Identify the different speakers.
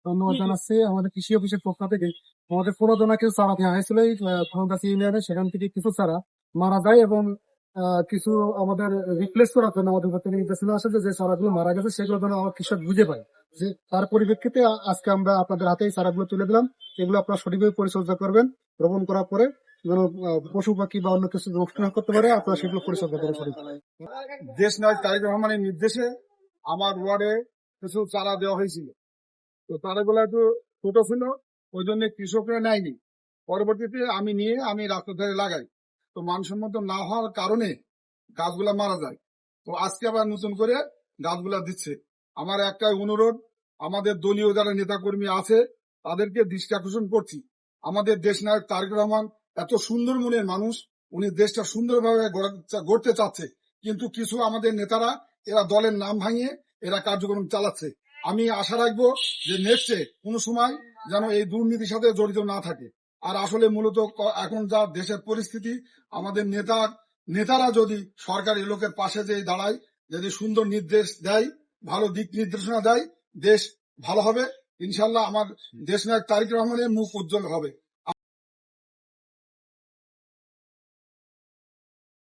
Speaker 1: ধন্যবাদ জানাচ্ছি। আমাদের কৃষি অফিসের পক্ষ থেকে আমাদের প্রণোদনা কিছু চারা দেওয়া হয়েছিল এই খনগাছি ইউনিয়নে, সেখান থেকে কিছু চারা মারা যায় এবং কিছু আমাদের রিপ্লেস করার জন্য আমাদের উপর থেকে নির্দেশনা আসে যে যে চারাগুলো মারা গেছে সেগুলো যেন আমার কৃষক বুঝে পায়। যে তার পরিপ্রেক্ষিতে আজকে আমরা আপনাদের হাতে এই চারাগুলো তুলে দিলাম। এগুলো আপনারা সঠিকভাবে পরিচর্যা করবেন। রোপণ করার পরে যেন পশু পাখি বা অন্য কিছু নষ্ট না করতে পারে, আপনারা সেগুলো পরিচর্যা করেন সঠিক।
Speaker 2: দেশ নায়ক তারেক রহমানের নির্দেশে আমার ওয়ার্ডে কিছু চারা দেওয়া হয়েছিল। তো চারাগুলো একটু ছোট ছিল, ওই জন্য কৃষকরা নেয়নি। পরবর্তীতে আমি নিয়ে রাস্তার ধারে লাগাই। তো মানসম্মত না হওয়ার কারণে গাছগুলা মারা যায়। তো আজকে আবার নতুন করে গাছগুলা দিচ্ছে। আমার একটাই অনুরোধ, আমাদের দলীয় যারা নেতাকর্মী আছে তাদেরকে দৃষ্টি আকর্ষণ করছি, আমাদের দেশ নায়ক তারেক রহমান এত সুন্দর মনের মানুষ, উনি দেশটা সুন্দরভাবে গড়তে চাচ্ছে, কিন্তু কিছু আমাদের নেতারা এরা দলের নাম ভাঙিয়ে এরা কার্যক্রম চালাচ্ছে। আমি আশা রাখবো যে নেক্সটে কোনো সময় যেন এই দুর্নীতির সাথে জড়িত না থাকে। আর আসলে মূলত এখন যা দেশের পরিস্থিতি, আমাদের নেতারা যদি সরকারি লোকের পাশে যে দাঁড়ায়, যদি সুন্দর নির্দেশ দেয়, ভালো দিক নির্দেশনা দেয়, দেশ ভালো হবে। ইনশাল্লাহ আমার দেশ নায়ক তারেক রহমানের মুখ উজ্জ্বল হবে।